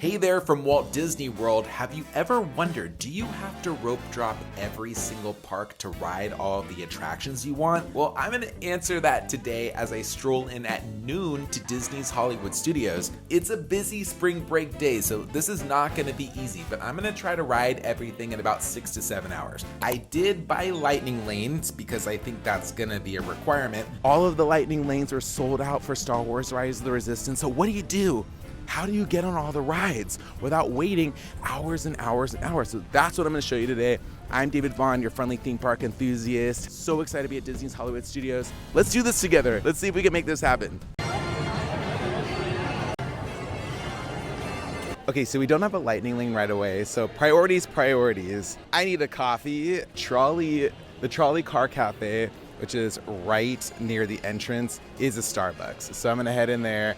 Hey there from Walt Disney World. Have you ever wondered, do you have to rope drop every single park to ride all of the attractions you want? Well, I'm going to answer that today as I stroll in at noon to Disney's Hollywood Studios. It's a busy spring break day, so this is not going to be easy, but I'm going to try to ride everything in about 6 to 7 hours. I did buy lightning lanes because I think that's going to be a requirement. All of the lightning lanes are sold out for Star Wars Rise of the Resistance, so what do? How do you get on all the rides without waiting hours and hours and hours? So that's what I'm going to show you today. I'm David Vaughn, your friendly theme park enthusiast. So excited to be at Disney's Hollywood Studios. Let's do this together. Let's see if we can make this happen. Okay, so we don't have a lightning lane right away. So priorities. I need a coffee. The Trolley Car Cafe, which is right near the entrance, is a Starbucks. So I'm going to head in there,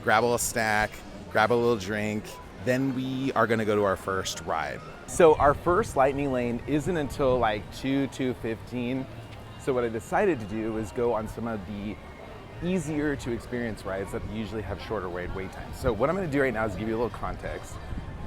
grab a little snack, grab a little drink, then we are gonna go to our first ride. So our first lightning lane isn't until like 2:15. So what I decided to do was go on some of the easier to experience rides that usually have shorter wait times. So what I'm gonna do right now is give you a little context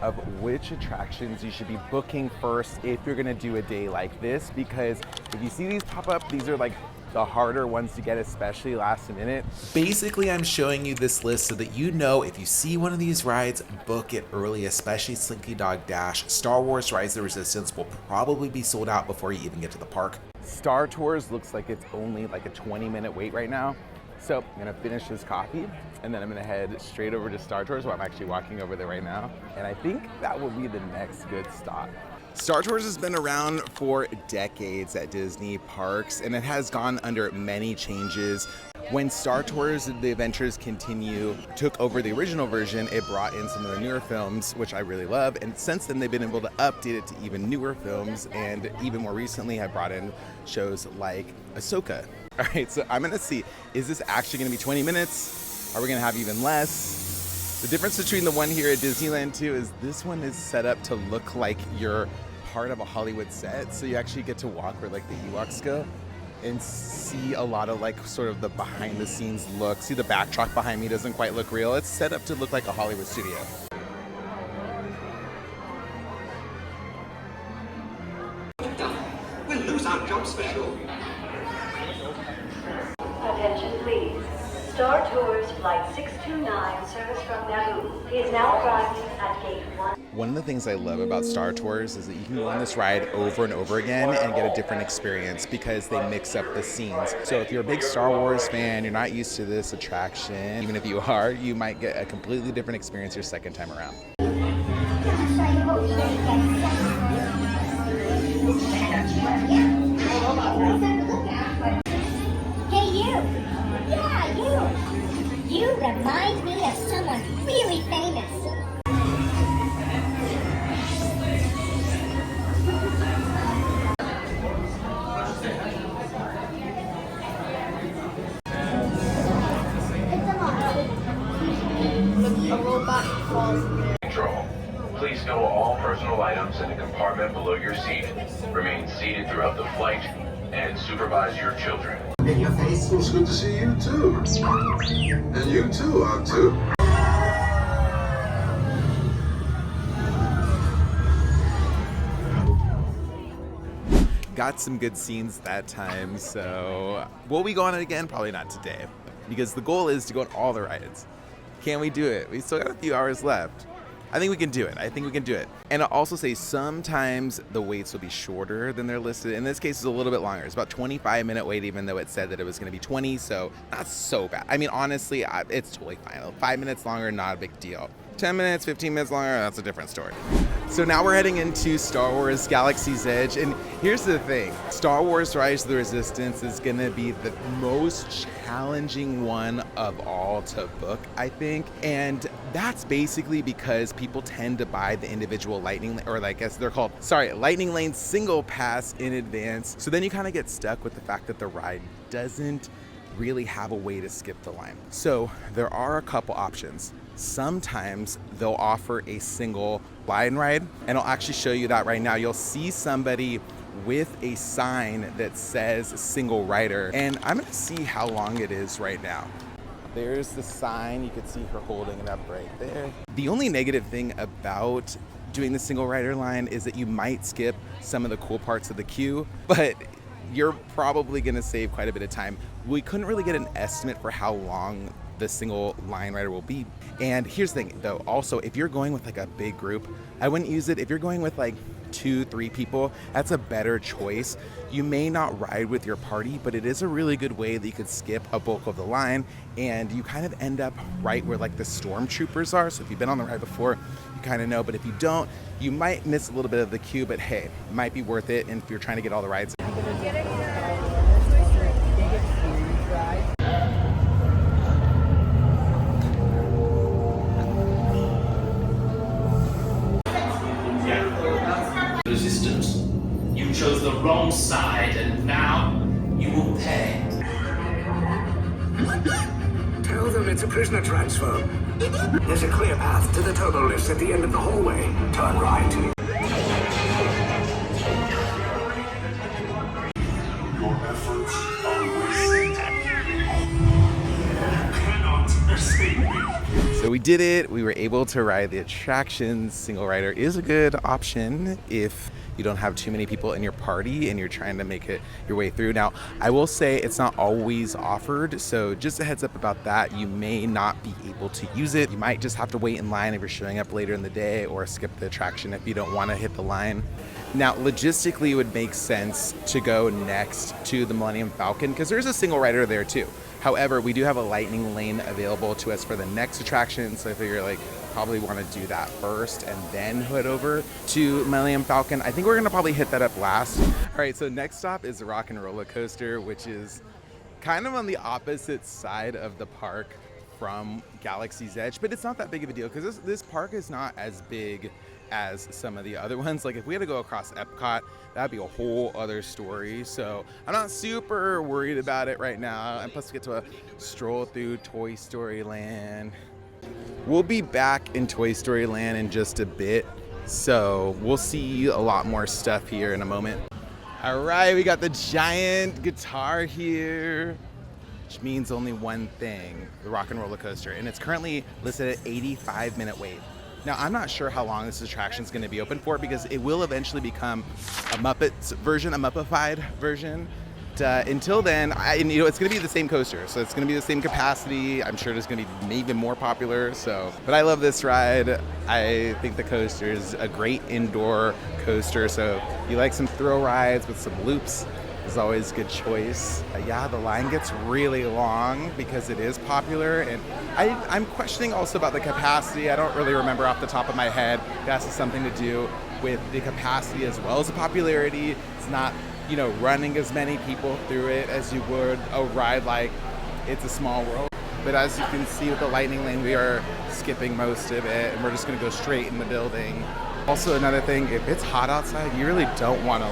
of which attractions you should be booking first if you're gonna do a day like this, because if you see these pop up, these are like the harder ones to get, especially last minute. Basically, I'm showing you this list so that you know if you see one of these rides, book it early, especially Slinky Dog Dash. Star Wars Rise of the Resistance will probably be sold out before you even get to the park. Star Tours looks like it's only like a 20-minute wait right now. So I'm gonna finish this coffee and then I'm gonna head straight over to Star Tours, where I'm actually walking over there right now. And I think that will be the next good stop. Star Tours has been around for decades at Disney parks, and it has gone under many changes. When Star Tours The Adventures Continue took over the original version, it brought in some of the newer films, which I really love, and since then they've been able to update it to even newer films, and even more recently have brought in shows like Ahsoka. All right, so I'm gonna see, is this actually gonna be 20 minutes? Are we gonna have even less? The difference between the one here at Disneyland too is this one is set up to look like you're part of a Hollywood set. So you actually get to walk where like the Ewoks go and see a lot of like sort of the behind the scenes look. See, the backdrop behind me doesn't quite look real. It's set up to look like a Hollywood studio. We'll lose our jobs for sure. Attention please. Star Tours Flight 629, service from Naboo, is now arriving at Gate 1. One of the things I love about Star Tours is that you can go on this ride over and over again and get a different experience because they mix up the scenes. So if you're a big Star Wars fan, you're not used to this attraction, even if you are, you might get a completely different experience your second time around. Hey you! Yeah, you! You remind me of someone really famous. Control. Please stow all personal items in the compartment below your seat. Remain seated throughout the flight and supervise your children. In your face. It's good to see you too. And you too, Aunt. Got some good scenes that time, so will we go on it again? Probably not today, because the goal is to go on all the rides. Can we do it? We still got a few hours left. I think we can do it. And I'll also say sometimes the waits will be shorter than they're listed. In this case, it's a little bit longer. It's about 25-minute wait, even though it said that it was gonna be 20, so not so bad. I mean, honestly, it's totally fine. 5 minutes longer, not a big deal. 10 minutes, 15 minutes longer, that's a different story. So now we're heading into Star Wars Galaxy's Edge, and here's the thing. Star Wars Rise of the Resistance is gonna be the most challenging one of all to book, I think. And that's basically because people tend to buy the individual lightning lane single pass in advance. So then you kind of get stuck with the fact that the ride doesn't really have a way to skip the line. So there are a couple options. Sometimes they'll offer a single line ride, and I'll actually show you that right now. You'll see somebody with a sign that says single rider, and I'm gonna see how long it is right now. There's the sign. You can see her holding it up right there. The only negative thing about doing the single rider line is that you might skip some of the cool parts of the queue, but you're probably gonna save quite a bit of time. We couldn't really get an estimate for how long the single line rider will be. And here's the thing though, also, if you're going with like a big group, I wouldn't use it. If you're going with like 2-3 people, that's a better choice. You may not ride with your party, but it is a really good way that you could skip a bulk of the line and you kind of end up right where like the stormtroopers are. So if you've been on the ride before, you kind of know, but if you don't, you might miss a little bit of the queue, but hey, it might be worth it. And if you're trying to get all the rides. Resistance. You chose the wrong side, and now you will pay. Tell them it's a prisoner transfer. There's a clear path to the turbo lifts at the end of the hallway. Turn right. Your efforts are wasted. You cannot escape me. So we did it. We were able to ride the attractions. Single rider is a good option if you don't have too many people in your party and you're trying to make it your way through. Now, I will say it's not always offered, so just a heads up about that. You may not be able to use it. You might just have to wait in line if you're showing up later in the day, or skip the attraction if you don't want to hit the line. Now, logistically, it would make sense to go next to the Millennium Falcon because there's a single rider there too. However, we do have a lightning lane available to us for the next attraction, so I figure like probably want to do that first and then head over to Millennium Falcon. I think we're gonna probably hit that up last. All right, so next stop is the Rock and Roller Coaster, which is kind of on the opposite side of the park from Galaxy's Edge, but it's not that big of a deal because this park is not as big as some of the other ones. Like if we had to go across Epcot, that'd be a whole other story. So I'm not super worried about it right now. And plus we get to stroll through Toy Story Land. We'll be back in Toy Story Land in just a bit, so we'll see a lot more stuff here in a moment. All right, we got the giant guitar here, which means only one thing, the Rock and Roller Coaster, and it's currently listed at 85-minute wait. Now, I'm not sure how long this attraction is going to be open for because it will eventually become a Muppets version, a Muppified version. Until then, it's going to be the same coaster, so it's going to be the same capacity. I'm sure it's going to be even more popular. But I love this ride. I think the coaster is a great indoor coaster. So you like some thrill rides with some loops, is always a good choice. Yeah, the line gets really long because it is popular, and I'm questioning also about the capacity. I don't really remember off the top of my head. That has something to do with the capacity as well as the popularity. It's not running as many people through it as you would a ride like It's a Small World. But as you can see with the lightning lane, we are skipping most of it and we're just gonna go straight in the building. Also, another thing, if it's hot outside, you really don't wanna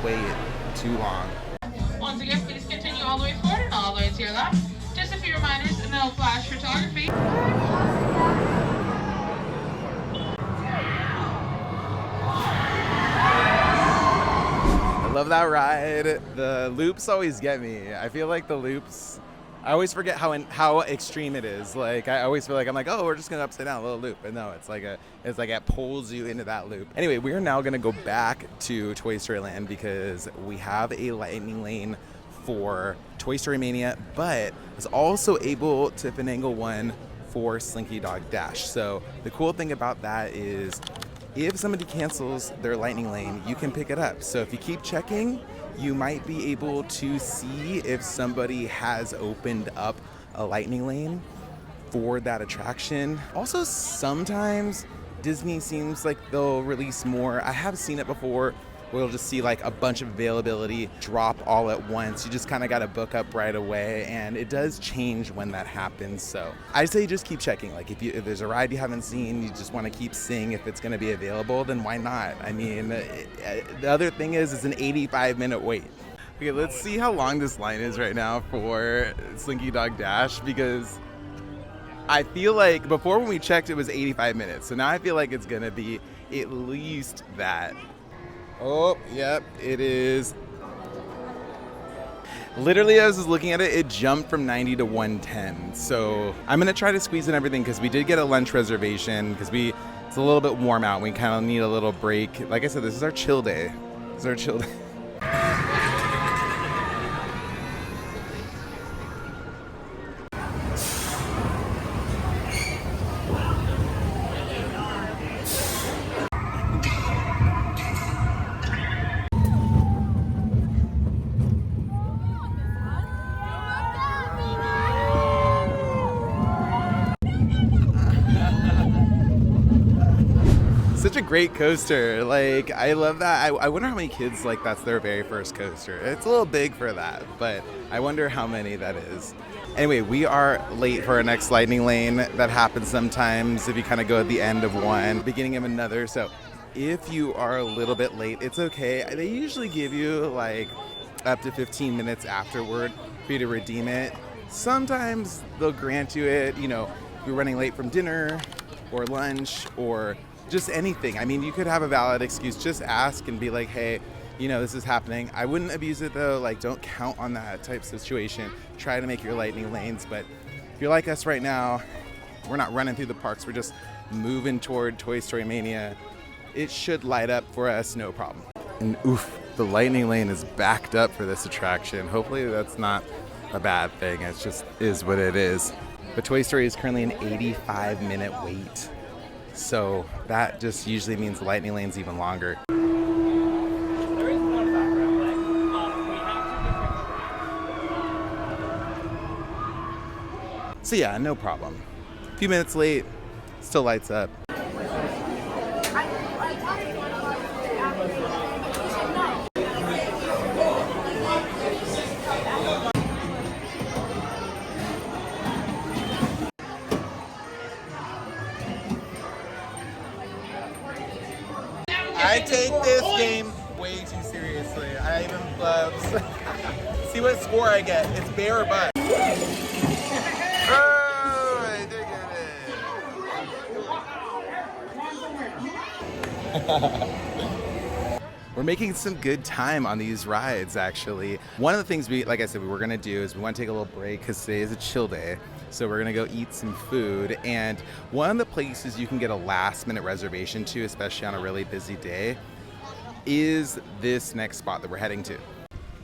wait too long. Once again, please continue all the way forward and all the way to your left. Just a few reminders and then flash photography. I love that ride. The loops always get me. I feel like the loops, I always forget how extreme it is. Like I always feel like I'm like, oh, we're just gonna upside down a little loop, but no, it's like it pulls you into that loop. Anyway, we are now gonna go back to Toy Story Land because we have a lightning lane for Toy Story Mania, but was also able to finagle one for Slinky Dog Dash. So the cool thing about that is if somebody cancels their lightning lane, you can pick it up. So if you keep checking, you might be able to see if somebody has opened up a lightning lane for that attraction. Also, sometimes Disney seems like they'll release more. I have seen it before. We'll just see like a bunch of availability drop all at once. You just kind of got to book up right away, and it does change when that happens. So I say just keep checking. Like if there's a ride you haven't seen, you just want to keep seeing if it's going to be available, then why not? I mean, the other thing is it's an 85-minute wait. Okay, let's see how long this line is right now for Slinky Dog Dash, because I feel like before when we checked it was 85 minutes. So now I feel like it's going to be at least that. Oh, yep, it is. Literally, I was just looking at it, it jumped from 90 to 110. So I'm gonna try to squeeze in everything because we did get a lunch reservation because it's a little bit warm out. We kind of need a little break. Like I said, this is our chill day. This is our chill day. Such a great coaster. Like, I love that. I wonder how many kids, like, that's their very first coaster. It's a little big for that, but I wonder how many that is. Anyway, we are late for our next lightning lane. That happens sometimes if you kind of go at the end of one, beginning of another. So if you are a little bit late, it's okay. They usually give you like up to 15 minutes afterward for you to redeem it. Sometimes they'll grant you it, you know, if you're running late from dinner or lunch or just anything. I mean, you could have a valid excuse. Just ask and be like, hey, you know, this is happening. I wouldn't abuse it though. Like, don't count on that type of situation. Try to make your lightning lanes. But if you're like us right now, we're not running through the parks. We're just moving toward Toy Story Mania. It should light up for us, no problem. And oof, the lightning lane is backed up for this attraction. Hopefully that's not a bad thing. It just is what it is. But Toy Story is currently an 85-minute wait. So that just usually means the lightning lane's even longer. So yeah, no problem. A few minutes late, still lights up. I take this game way too seriously. I even see what score I get. It's bear or bust. Oh, I did get it. We're making some good time on these rides, actually. One of the things like I said, we were gonna do is we want to take a little break because today is a chill day. So we're gonna go eat some food. And one of the places you can get a last minute reservation to, especially on a really busy day, is this next spot that we're heading to.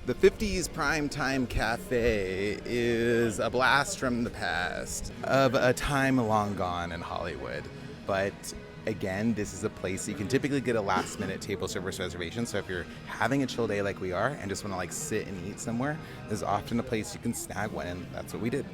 The 50s Primetime Cafe is a blast from the past of a time long gone in Hollywood. But again, this is a place you can typically get a last minute table service reservation. So if you're having a chill day like we are and just want to like sit and eat somewhere, there's often a place you can snag one, and that's what we did.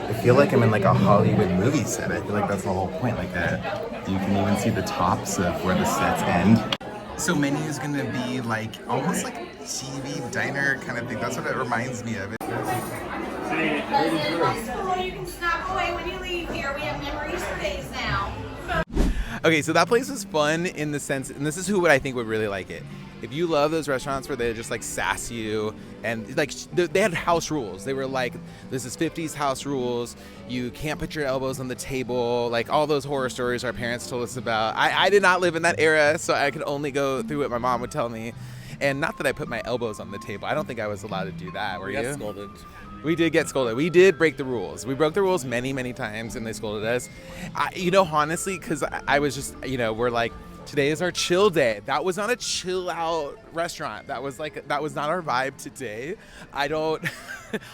I feel like I'm in like a Hollywood movie set. I feel like that's the whole point. Like that, you can even see the tops of where the sets end. So menu is gonna be like almost like a TV diner kind of thing. That's what it reminds me of. You can snap away when you leave here. We have memories for days now. Okay, so that place was fun in the sense, and this is who would I think would really like it. If you love those restaurants where they just like sass you and like they had house rules. They were like, this is 50s house rules. You can't put your elbows on the table. Like all those horror stories our parents told us about. I did not live in that era, so I could only go through what my mom would tell me. And not that I put my elbows on the table. I don't think I was allowed to do that. Were you? Got scolded. We did get scolded. We did break the rules. We broke the rules many, many times, and they scolded us. You know, honestly, because I was just, you know, we're like, today is our chill day. That was not a chill out restaurant. That was not our vibe today.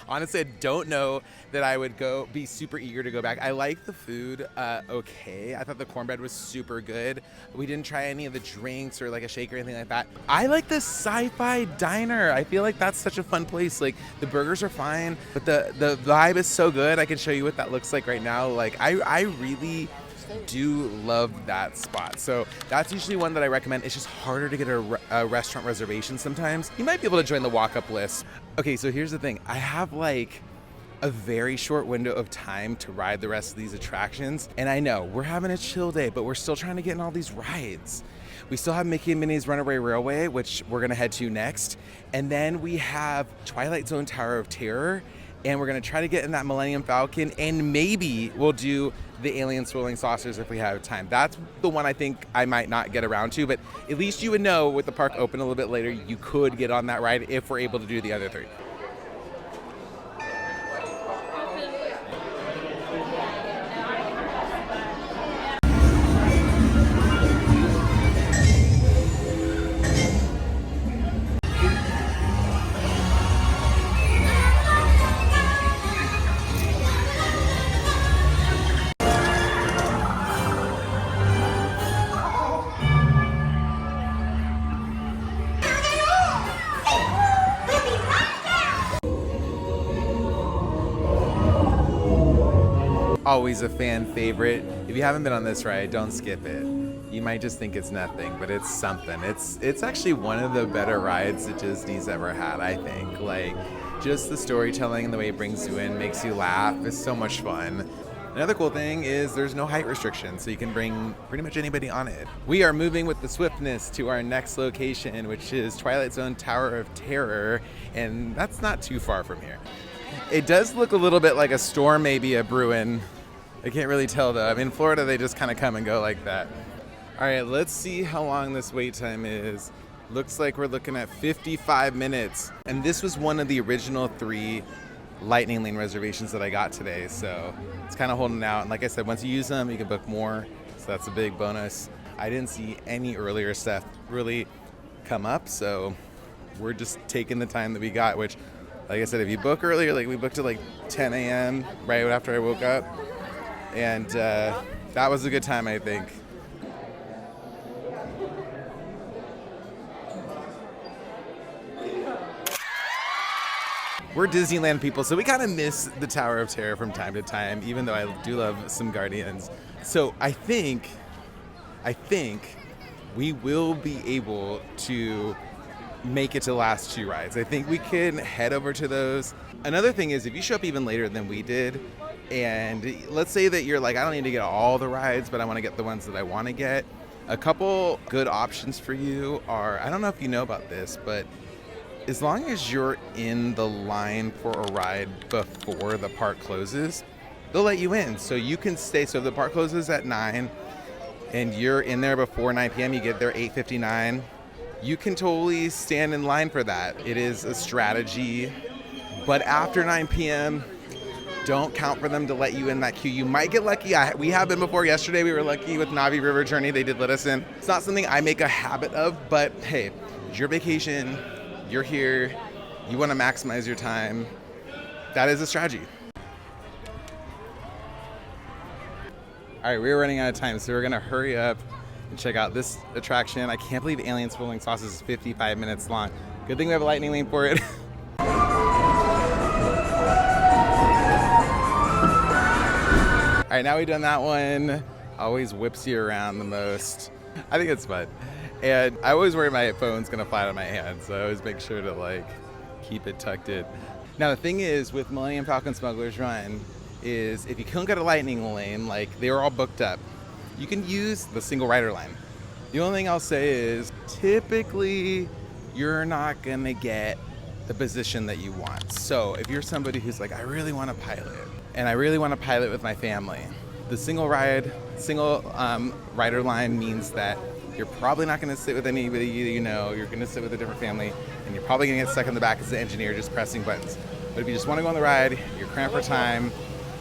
Honestly, I don't know that I would be super eager to go back. I like the food, okay. I thought the cornbread was super good. We didn't try any of the drinks or like a shake or anything like that. I like the sci-fi diner. I feel like that's such a fun place. Like the burgers are fine, but the vibe is so good. I can show you what that looks like right now. Like I really do love that spot. So that's usually one that I recommend. It's just harder to get a restaurant reservation sometimes. You might be able to join the walk-up list. Okay, so here's the thing. I have like a very short window of time to ride the rest of these attractions. And I know we're having a chill day, but we're still trying to get in all these rides. We still have Mickey and Minnie's Runaway Railway, which we're gonna head to next. And then we have Twilight Zone Tower of Terror and we're gonna try to get in that Millennium Falcon, and maybe we'll do the alien swirling saucers if we have time. That's the one I think I might not get around to, but at least you would know with the park open a little bit later, you could get on that ride if we're able to do the other three. Always a fan favorite. If you haven't been on this ride, don't skip it. You might just think it's nothing, but it's something. It's actually one of the better rides that Disney's ever had, I think. Like, just the storytelling and the way it brings you in, makes you laugh. It's so much fun. Another cool thing is there's no height restriction, so you can bring pretty much anybody on it. We are moving with the swiftness to our next location, which is Twilight Zone Tower of Terror, and that's not too far from here. It does look a little bit like a storm maybe a brewing. I can't really tell though. I mean, in Florida, they just kind of come and go like that. All right, let's see how long this wait time is. Looks like we're looking at 55 minutes. And this was one of the original 3 Lightning Lane reservations that I got today. So it's kind of holding out. And like I said, once you use them, you can book more. So that's a big bonus. I didn't see any earlier stuff really come up. So we're just taking the time that we got, which, like I said, if you book earlier, like we booked at like 10 a.m. right after I woke up. And that was a good time, I think. We're Disneyland people, so we kind of miss the Tower of Terror from time to time, even though I do love some Guardians. So I think we will be able to make it to the last 2 rides. I think we can head over to those. Another thing is, if you show up even later than we did, and let's say that you're like, I don't need to get all the rides, but I want to get the ones that I want to get. A couple good options for you are, I don't know if you know about this, but as long as you're in the line for a ride before the park closes, they'll let you in. So you can stay, so if the park closes at 9 and you're in there before 9 p.m., you get there 8:59, you can totally stand in line for that. It is a strategy, but after 9 p.m., don't count for them to let you in that queue. You might get lucky. We have been before. Yesterday we were lucky with Navi River Journey. They did let us in. It's not something I make a habit of, but hey, it's your vacation. You're here. You want to maximize your time. That is a strategy. All right, we're running out of time, so we're going to hurry up and check out this attraction. I can't believe Alien Swirling Saucers is 55 minutes long. Good thing we have a lightning lane for it. All right, now we've done that one. Always whips you around the most. I think it's fun. And I always worry my phone's gonna fly out of my hand, so I always make sure to like keep it tucked in. Now the thing is with Millennium Falcon Smuggler's Run is if you couldn't get a lightning lane, like they were all booked up, you can use the single rider line. The only thing I'll say is typically you're not gonna get the position that you want. So if you're somebody who's like, I really want to pilot, and I really want to pilot with my family, the single rider line means that you're probably not going to sit with anybody you know. You're going to sit with a different family, and you're probably going to get stuck in the back as the engineer just pressing buttons. But if you just want to go on the ride, you're cramped for time,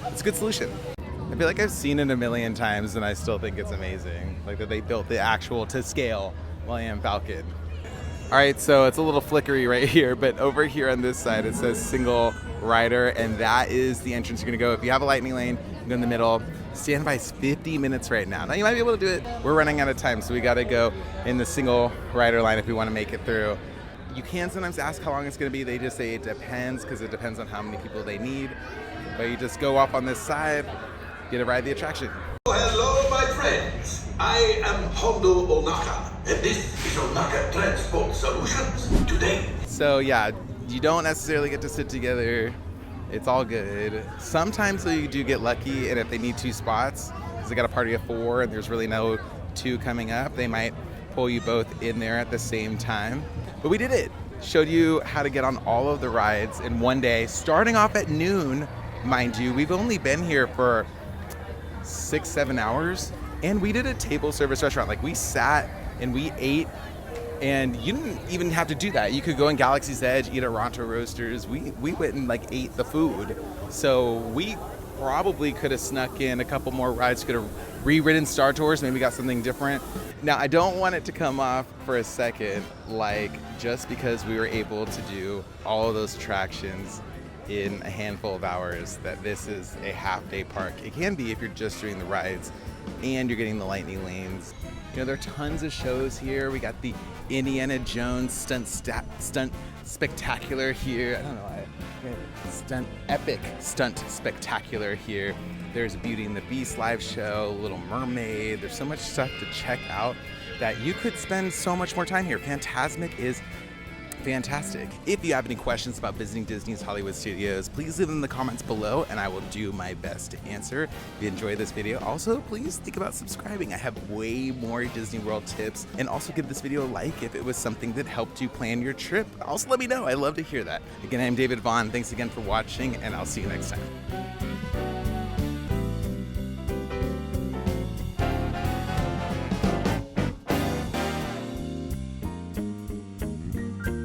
it's a good solution. I feel like I've seen it a million times, and I still think it's amazing. Like that they built the actual to scale Millennium Falcon. All right, so it's a little flickery right here, but over here on this side, it says single rider, and that is the entrance you're gonna go. If you have a lightning lane, you go in the middle. Standby is 50 minutes right now. Now you might be able to do it. We're running out of time, so we gotta go in the single rider line if we wanna make it through. You can sometimes ask how long it's gonna be. They just say it depends, because it depends on how many people they need. But you just go up on this side, get to ride the attraction. Hello, my friends. I am Hondo Onaka, and this is Onaka Transport Solutions. Today. So yeah, you don't necessarily get to sit together. It's all good. Sometimes though you do get lucky, and if they need 2 spots, because they got a party of 4 and there's really no 2 coming up, they might pull you both in there at the same time. But we did it. showed you how to get on all of the rides in one day, starting off at noon, mind you. We've only been here for 6-7 hours, and we did a table service restaurant. Like, we sat and we ate, and you didn't even have to do that. You could go in Galaxy's Edge, eat at Ronto Roasters. We went and like ate the food. So we probably could have snuck in a couple more rides, could have re-ridden Star Tours, maybe got something different. Now, I don't want it to come off for a second like just because we were able to do all of those attractions in a handful of hours that this is a half-day park. It can be if you're just doing the rides and you're getting the lightning lanes. You know, there are tons of shows here. We got the Indiana Jones stunt spectacular here. I don't know, epic stunt spectacular here. There's Beauty and the Beast live show, Little Mermaid. There's so much stuff to check out that you could spend so much more time here. Fantasmic is fantastic. If you have any questions about visiting Disney's Hollywood Studios, please leave them in the comments below and I will do my best to answer. If you enjoyed this video, also please think about subscribing. I have way more Disney World tips, and also give this video a like if it was something that helped you plan your trip. Also let me know, I love to hear that. Again, I'm David Vaughn. Thanks again for watching, and I'll see you next time.